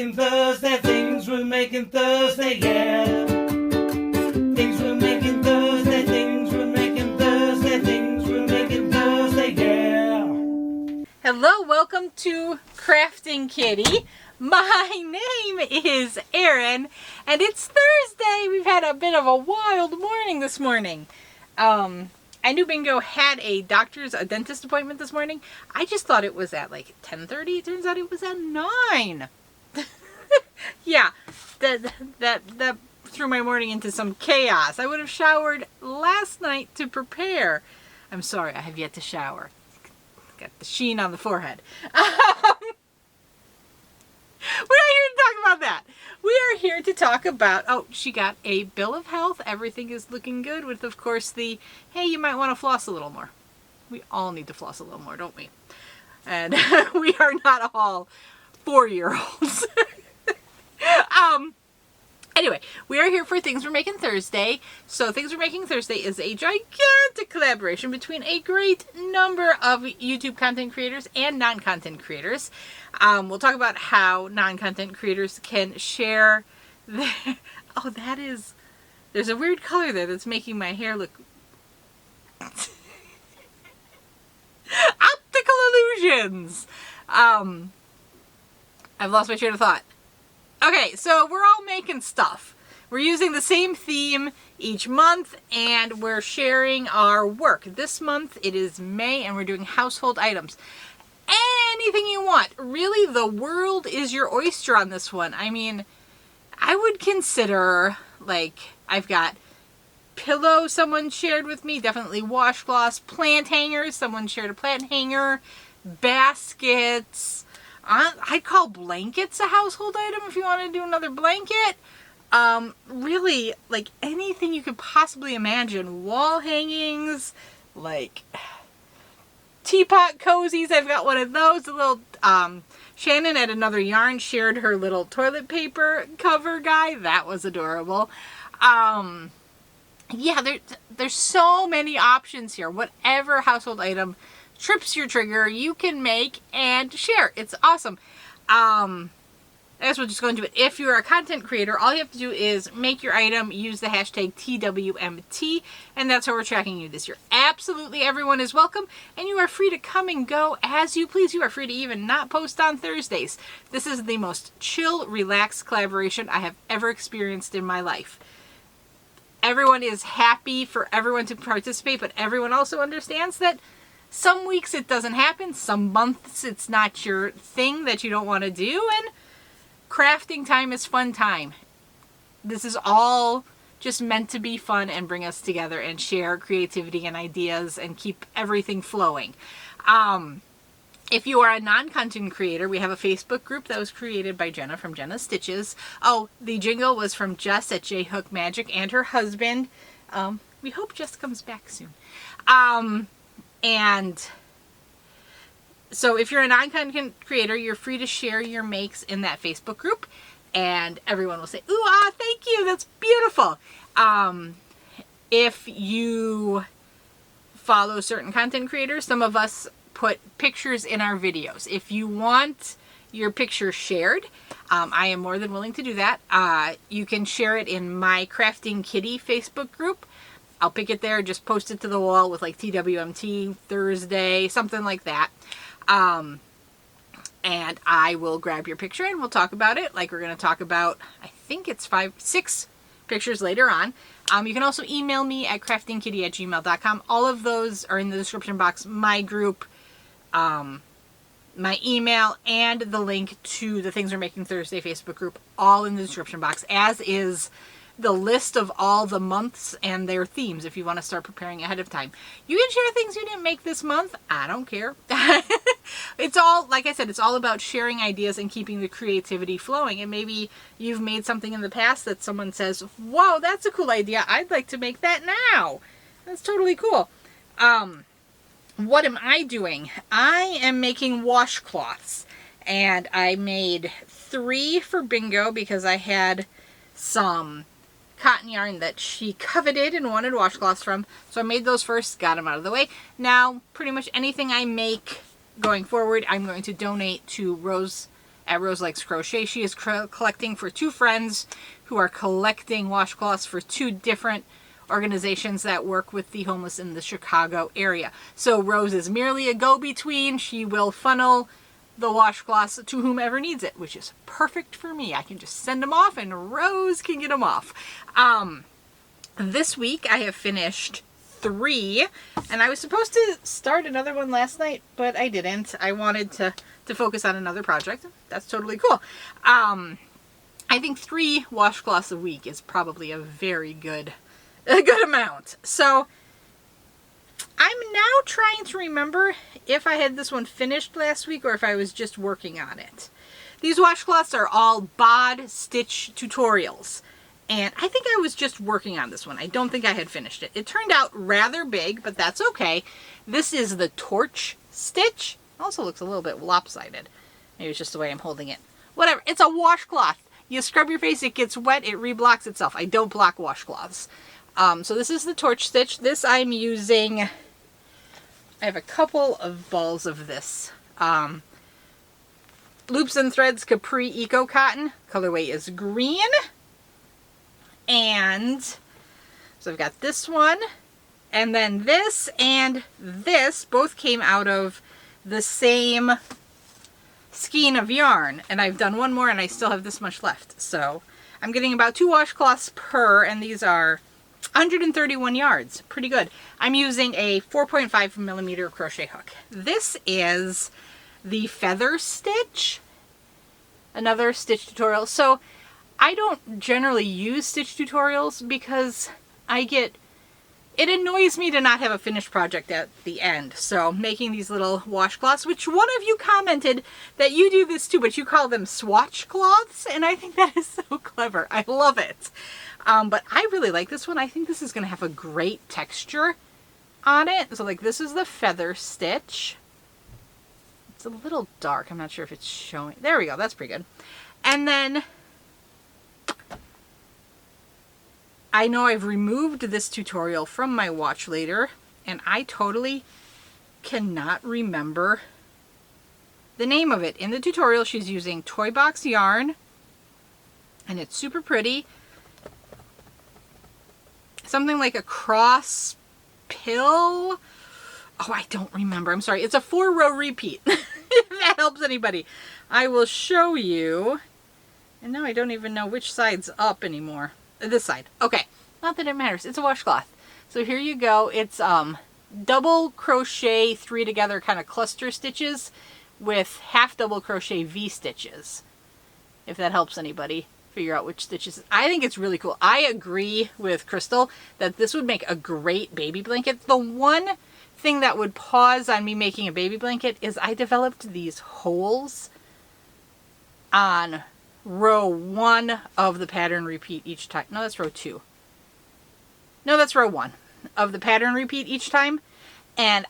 making Thursday, things we're making Thursday, yeah. Things we're making Thursday, things we're making Thursday, things we're making Thursday, yeah. Hello, welcome to Krafting Kitty. My name is Erin, and it's Thursday. We've had a bit of a wild morning this morning. I knew Bingo had a dentist appointment this morning. I just thought it was at like 10:30. It turns out it was at 9. Yeah, that threw my morning into some chaos. I would have showered last night to prepare. I'm sorry, I have yet to shower. Got the sheen on the forehead. We're not here to talk about that. We are here to talk about, oh, she got a bill of health. Everything is looking good with, of course, the, hey, you might want to floss a little more. We all need to floss a little more, don't we? And we are not all 4-year-olds. Anyway, we are here for Things We're Making Thursday. So Things We're Making Thursday is a gigantic collaboration between a great number of YouTube content creators and non-content creators. We'll talk about how non-content creators can share their... Oh, that is... There's a weird color there that's making my hair look... Optical illusions! I've lost my train of thought. Okay, so we're all making stuff. We're using the same theme each month, and we're sharing our work. This month it is May, and we're doing household items. Anything you want. Really, the world is your oyster on this one. I mean, I would consider, like, I've got pillows someone shared with me, definitely washcloths, plant hangers, someone shared a plant hanger, baskets. I'd call blankets a household item if you want to do another blanket. Really, like anything you could possibly imagine. Wall hangings, like teapot cozies. I've got one of those. A little, Shannon at Another Yarn shared her little toilet paper cover guy. That was adorable. Yeah, there's so many options here. Whatever household item trips your trigger, you can make and share. It's awesome. I guess we'll just go into it. If you're a content creator, all you have to do is make your item, use the hashtag TWMT, and that's how we're tracking you this year. Absolutely everyone is welcome, and you are free to come and go as you please. You are free to even not post on Thursdays. This is the most chill, relaxed collaboration I have ever experienced in my life. Everyone is happy for everyone to participate, but everyone also understands that some weeks it doesn't happen, some months it's not your thing that you don't want to do, and crafting time is fun time. This is all just meant to be fun and bring us together and share creativity and ideas and keep everything flowing. If you are a non-content creator, we have a Facebook group that was created by Jenna from Jenna Stitches. Oh, the jingle was from Jess at J Hook Magic and her husband. We hope Jess comes back soon. And so if you're a non-content creator, you're free to share your makes in that Facebook group, and everyone will say, ooh, ah, thank you, that's beautiful. If you follow certain content creators, some of us put pictures in our videos. If you want your picture shared, I am more than willing to do that. You can share it in my Krafting Kitty Facebook group. I'll pick it there, just post it to the wall with like TWMT Thursday, something like that. And I will grab your picture and we'll talk about it. Like we're going to talk about, I think it's 6 pictures later on. You can also email me at craftingkitty@gmail.com. All of those are in the description box. My group, my email, and the link to the Things We're Making Thursday Facebook group, all in the description box, as is the list of all the months and their themes if you want to start preparing ahead of time. You can share things you didn't make this month. I don't care. It's all, like I said, it's all about sharing ideas and keeping the creativity flowing. And maybe you've made something in the past that someone says, whoa, that's a cool idea. I'd like to make that now. That's totally cool. What am I doing? I am making washcloths. And I made 3 for Bingo because I had some cotton yarn that she coveted and wanted washcloths from. So I made those first, got them out of the way. Now, pretty much anything I make going forward, I'm going to donate to Rose at Rose Likes Crochet. She is collecting for 2 friends who are collecting washcloths for 2 different organizations that work with the homeless in the Chicago area. So Rose is merely a go-between. She will funnel the washcloths to whomever needs it, which is perfect for me. I can just send them off and Rose can get them off. This week I have finished 3, and I was supposed to start another one last night, but I didn't. I wanted to focus on another project. That's totally cool. I think 3 washcloths a week is probably a very good amount. So I'm now trying to remember if I had this one finished last week or if I was just working on it. These washcloths are all bod stitch tutorials, and I think I was just working on this one. I don't think I had finished it. It turned out rather big, but that's okay. This is the torch stitch. It also looks a little bit lopsided. Maybe it's just the way I'm holding it. Whatever, it's a washcloth. You scrub your face, it gets wet, it reblocks itself. I don't block washcloths. So this is the torch stitch. This I'm using, I have a couple of balls of this. Loops and Threads Capri Eco Cotton. Colorway is green. And so I've got this one, and then this and this both came out of the same skein of yarn. And I've done one more and I still have this much left. So I'm getting about 2 washcloths per, and these are 131 yards. Pretty good. I'm using a 4.5 millimeter crochet hook. This is the feather stitch, another stitch tutorial. So I don't generally use stitch tutorials because it annoys me to not have a finished project at the end. So making these little washcloths, which one of you commented that you do this too, but you call them swatch cloths, and I think that is so clever. I love it. But I really like this one. I think this is going to have a great texture on it. So like this is the feather stitch. It's a little dark. I'm not sure if it's showing. There we go. That's pretty good. And then I know I've removed this tutorial from my watch later, and I totally cannot remember the name of it. In the tutorial, she's using Toy Box yarn, and it's super pretty. Something like a cross pill. Oh, I don't remember. I'm sorry. It's a 4-row repeat. If that helps anybody. I will show you. And now I don't even know which side's up anymore. This side. Okay. Not that it matters. It's a washcloth. So here you go. It's double crochet 3 together kind of cluster stitches with half double crochet V stitches. If that helps anybody figure out which stitches. I think it's really cool. I agree with Crystal that this would make a great baby blanket. The one thing that would pause on me making a baby blanket is I developed these holes on row 1 of the pattern repeat each time. No, that's row 2. No, that's row 1 of the pattern repeat each time. And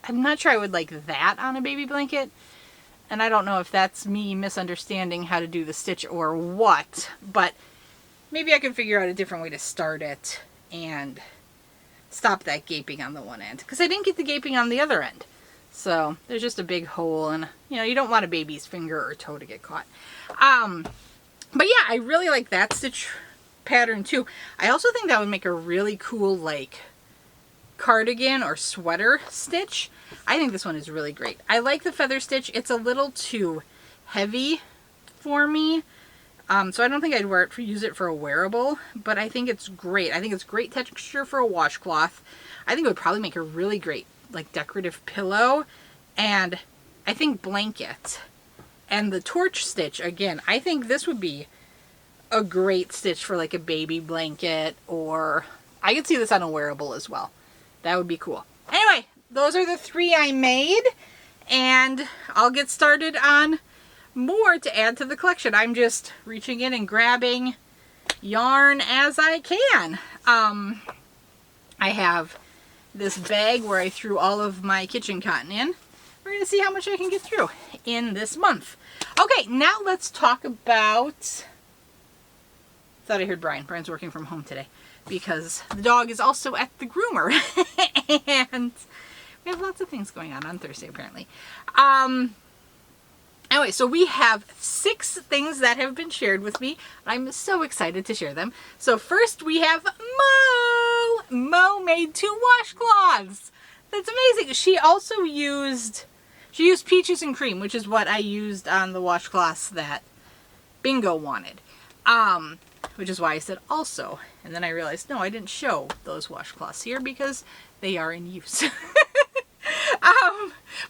I'm not sure I would like that on a baby blanket. And I don't know if that's me misunderstanding how to do the stitch or what, but maybe I can figure out a different way to start it and stop that gaping on the one end, because I didn't get the gaping on the other end. So there's just a big hole, and you know, you don't want a baby's finger or toe to get caught. But yeah, I really like that stitch pattern too. I also think that would make a really cool like cardigan or sweater stitch. I think this one is really great. I like the feather stitch. It's a little too heavy for me. So I don't think I'd use it for a wearable, but I think it's great. I think it's great texture for a washcloth. I think it would probably make a really great like decorative pillow, and I think blanket. And the torch stitch, again, I think this would be a great stitch for like a baby blanket, or I could see this on a wearable as well. That would be cool. Anyway, those are the 3 I made, and I'll get started on more to add to the collection. I'm just reaching in and grabbing yarn as I can. I have this bag where I threw all of my kitchen cotton in. We're going to see how much I can get through in this month. Okay, now let's talk about... Thought I heard Brian. Brian's working from home today because the dog is also at the groomer. And we have lots of things going on Thursday apparently. Anyway, so we have 6 things that have been shared with me. I'm so excited to share them. So first we have Mo. Mo made 2 washcloths. That's amazing. She also used peaches and cream, which is what I used on the washcloths that Bingo wanted. Which is why I said also. And then I realized, no, I didn't show those washcloths here because they are in use.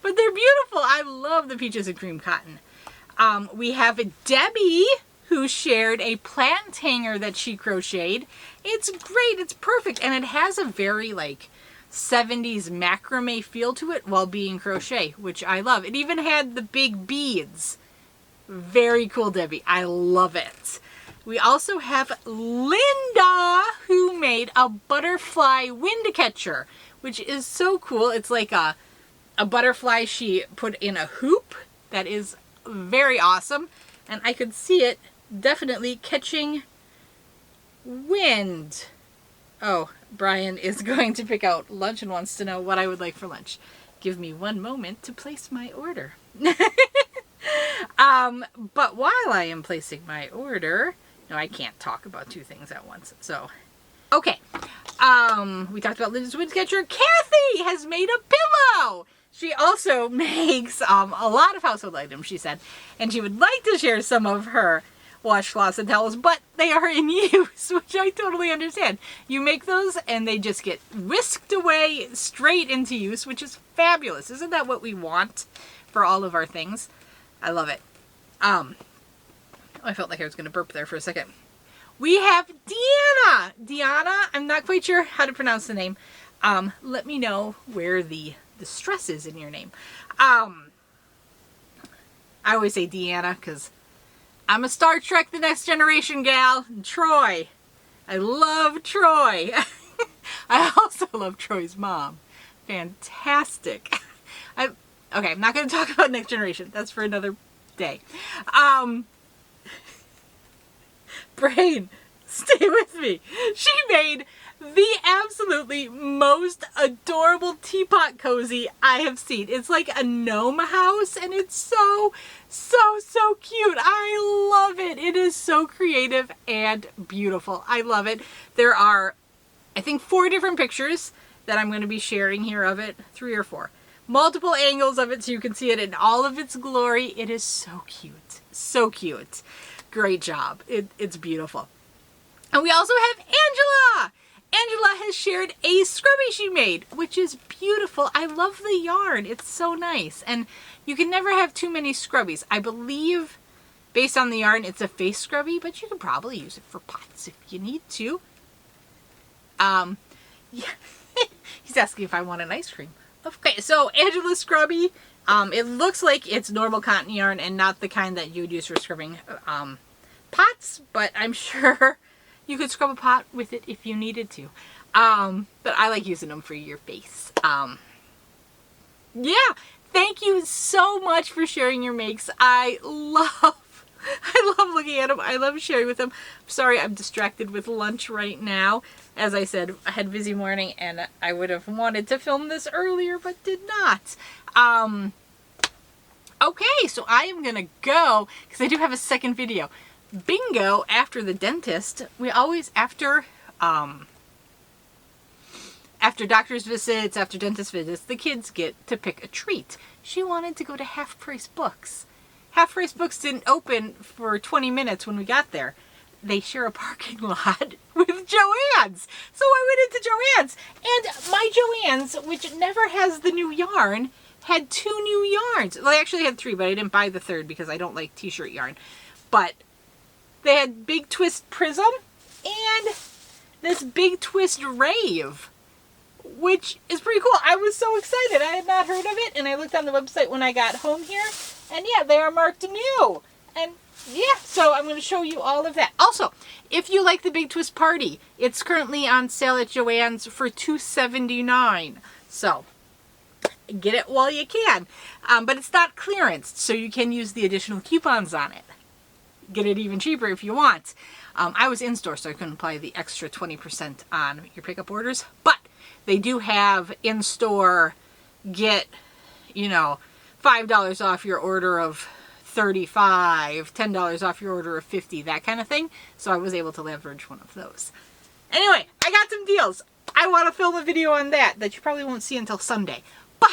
But they're beautiful. I love the peaches and cream cotton. We have Debbie, who shared a plant hanger that she crocheted. It's great. It's perfect. And it has a very like 70s macrame feel to it while being crochet, which I love. It even had the big beads. Very cool, Debbie. I love it. We also have Linda, who made a butterfly wind catcher, which is so cool. It's like a butterfly she put in a hoop. That is very awesome. And I could see it definitely catching wind. Oh, Brian is going to pick out lunch and wants to know what I would like for lunch. Give me one moment to place my order. But while I am placing my order, no, I can't talk about 2 things at once. So, okay. We talked about Linda's wind catcher. Kathy has made a pillow. She also makes a lot of household items, she said, and she would like to share some of her washcloths and towels, but they are in use, which I totally understand. You make those and they just get whisked away straight into use, which is fabulous. Isn't that what we want for all of our things? I love it. I felt like I was going to burp there for a second. We have Deanna. Deanna, I'm not quite sure how to pronounce the name. Let me know where the stress is in your name. I always say Deanna because I'm a Star Trek The Next Generation gal. Troy. I love Troy. I also love Troy's mom. Fantastic. Okay, I'm not going to talk about Next Generation. That's for another day. Brain, stay with me. She made the absolutely most adorable teapot cozy I have seen. It's like a gnome house and it's so cute. I love it. It is so creative and beautiful. I love it. There are, I think, 4 different pictures that I'm going to be sharing here of it. 3 or 4. Multiple angles of it so you can see it in all of its glory. It is so cute. So cute. Great job. It's beautiful. And we also have Angela. Angela has shared a scrubby she made, which is beautiful. I love the yarn. It's so nice. And you can never have too many scrubbies. I believe, based on the yarn, it's a face scrubby, but you can probably use it for pots if you need to. Yeah. He's asking if I want an ice cream. Okay, so Angela's scrubby, it looks like it's normal cotton yarn and not the kind that you would use for scrubbing pots, but I'm sure you could scrub a pot with it if you needed to. But I like using them for your face. Yeah, thank you so much for sharing your makes. I love looking at them. I love sharing with them. I'm sorry I'm distracted with lunch right now. As I said, I had a busy morning and I would have wanted to film this earlier but did not. Okay, so I am gonna go because I do have a second video. Bingo, after the dentist, we always, after doctor's visits, after dentist visits, the kids get to pick a treat. She wanted to go to Half Price Books. Half Price Books didn't open for 20 minutes when we got there. They share a parking lot with Joann's. So I went into Joann's, and my Joann's, which never has the new yarn, had 2 new yarns. Well, they actually had 3, but I didn't buy the 3rd because I don't like t-shirt yarn. But they had Big Twist Prism and this Big Twist Rave, which is pretty cool. I was so excited. I had not heard of it, and I looked on the website when I got home here, and yeah, they are marked new. And yeah, so I'm going to show you all of that. Also, if you like the Big Twist Party, it's currently on sale at Joann's for $2.79. So get it while you can. But it's not clearance, so you can use the additional coupons on it. Get it even cheaper if you want. I was in store, so I couldn't apply the extra 20% on your pickup orders. But they do have in-store, get, $5 off your order of $35, $10 off your order of 50, that kind of thing. So I was able to leverage one of those. Anyway, I got some deals. I want to film a video on that you probably won't see until Sunday. But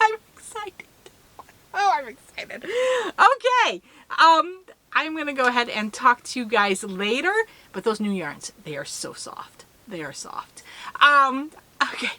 I'm excited. Oh, I'm excited. Okay. I'm going to go ahead and talk to you guys later. But those new yarns, they are so soft. They are soft. Okay.